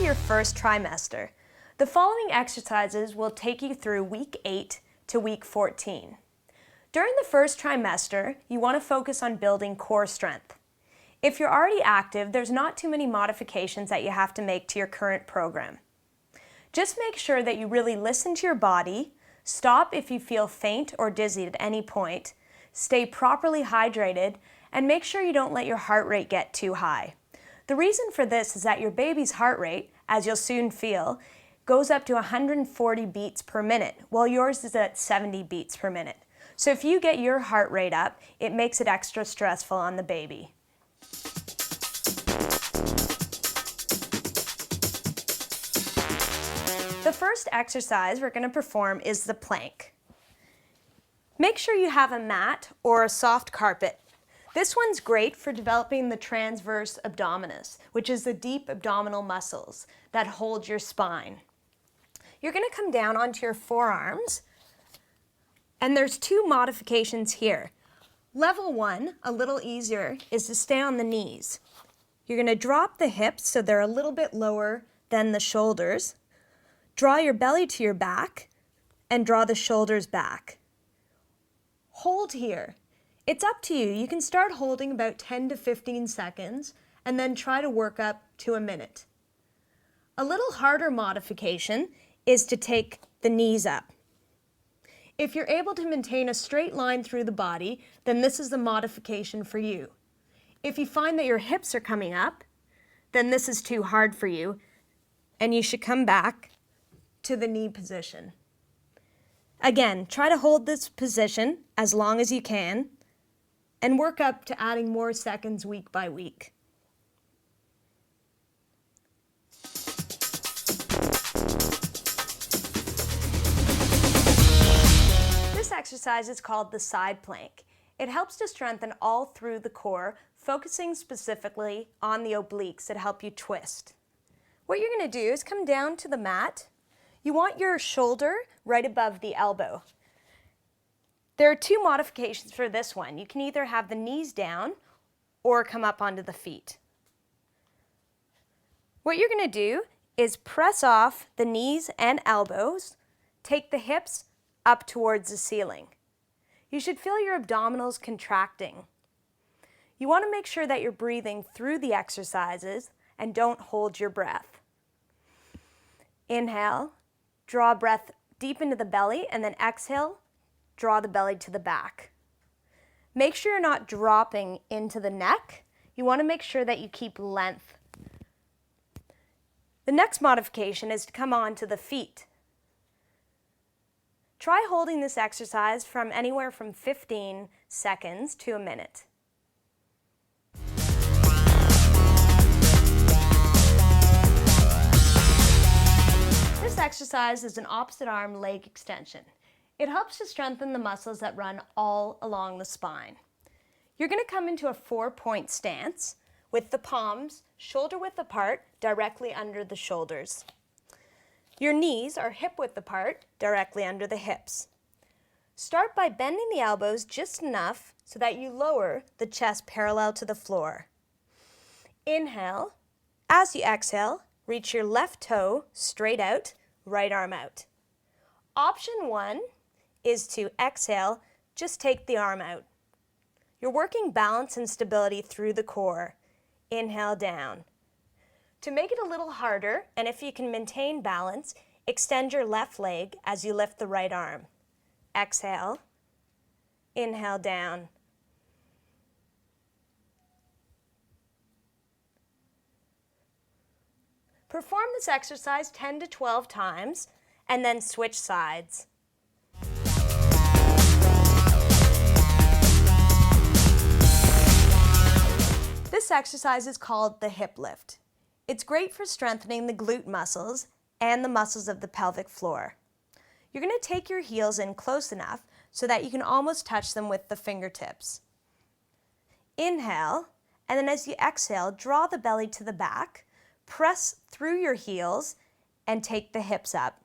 into your first trimester. The following exercises will take you through week 8 to week 14. During the first trimester, you want to focus on building core strength. If you're already active, there's not too many modifications that you have to make to your current program. Just make sure that you really listen to your body, stop if you feel faint or dizzy at any point, stay properly hydrated, and make sure you don't let your heart rate get too high. The reason for this is that your baby's heart rate, as you'll soon feel, goes up to 140 beats per minute, while yours is at 70 beats per minute. So if you get your heart rate up, it makes it extra stressful on the baby. The first exercise we're going to perform is the plank. Make sure you have a mat or a soft carpet. This one's great for developing the transverse abdominis, which is the deep abdominal muscles that hold your spine. You're going to come down onto your forearms, and there's 2 modifications here. Level 1, a little easier, is to stay on the knees. You're going to drop the hips so they're a little bit lower than the shoulders. Draw your belly to your back and draw the shoulders back. Hold here. It's up to you. You can start holding about 10 to 15 seconds and then try to work up to a minute. A little harder modification is to take the knees up. If you're able to maintain a straight line through the body, then this is the modification for you. If you find that your hips are coming up, then this is too hard for you, and you should come back to the knee position. Again, try to hold this position as long as you can, and work up to adding more seconds week by week. This exercise is called the side plank. It helps to strengthen all through the core, focusing specifically on the obliques that help you twist. What you're going to do is come down to the mat. You want your shoulder right above the elbow. There are 2 modifications for this one. You can either have the knees down or come up onto the feet. What you're going to do is press off the knees and elbows, take the hips up towards the ceiling. You should feel your abdominals contracting. You want to make sure that you're breathing through the exercises and don't hold your breath. Inhale, draw breath deep into the belly, and then exhale, draw the belly to the back. Make sure you're not dropping into the neck. You want to make sure that you keep length. The next modification is to come on to the feet. Try holding this exercise from anywhere from 15 seconds to a minute. This exercise is an opposite arm leg extension. It helps to strengthen the muscles that run all along the spine. You're going to come into a 4-point stance with the palms shoulder width apart directly under the shoulders. Your knees are hip width apart directly under the hips. Start by bending the elbows just enough so that you lower the chest parallel to the floor. Inhale. As you exhale, reach your left toe straight out, right arm out. Option 1 is to exhale, just take the arm out. You're working balance and stability through the core. Inhale down. To make it a little harder, and if you can maintain balance, extend your left leg as you lift the right arm. Exhale. Inhale down. Perform this exercise 10 to 12 times, and then switch sides. This exercise is called the hip lift. It's great for strengthening the glute muscles and the muscles of the pelvic floor. You're going to take your heels in close enough so that you can almost touch them with the fingertips. Inhale, and then as you exhale, draw the belly to the back, press through your heels, and take the hips up.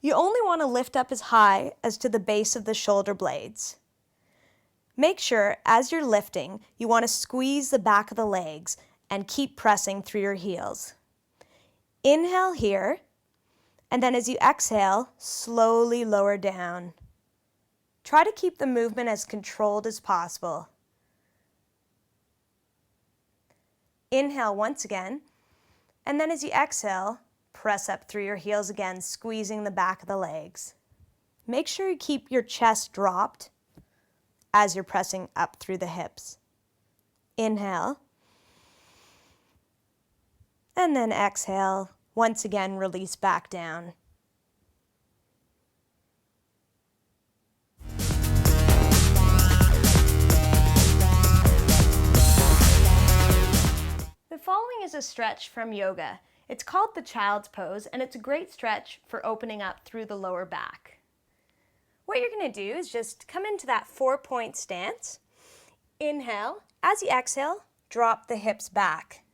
You only want to lift up as high as to the base of the shoulder blades. Make sure, as you're lifting, you want to squeeze the back of the legs and keep pressing through your heels. Inhale here, and then as you exhale, slowly lower down. Try to keep the movement as controlled as possible. Inhale once again, and then as you exhale, press up through your heels again, squeezing the back of the legs. Make sure you keep your chest dropped as you're pressing up through the hips. Inhale, and then exhale. Once again, release back down. The following is a stretch from yoga. It's called the child's pose, and it's a great stretch for opening up through the lower back. What you're going to do is just come into that 4-point stance. Inhale. As you exhale, drop the hips back.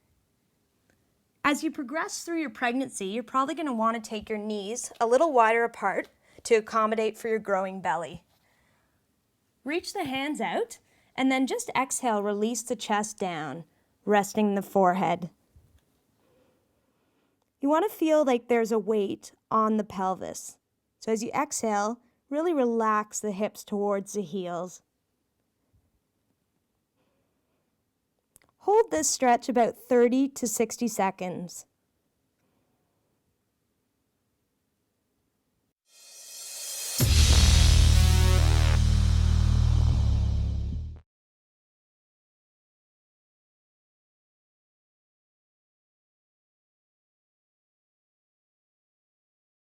As you progress through your pregnancy, you're probably going to want to take your knees a little wider apart to accommodate for your growing belly. Reach the hands out, and then just exhale, release the chest down, resting the forehead. You want to feel like there's a weight on the pelvis. So as you exhale, really relax the hips towards the heels. Hold this stretch about 30 to 60 seconds.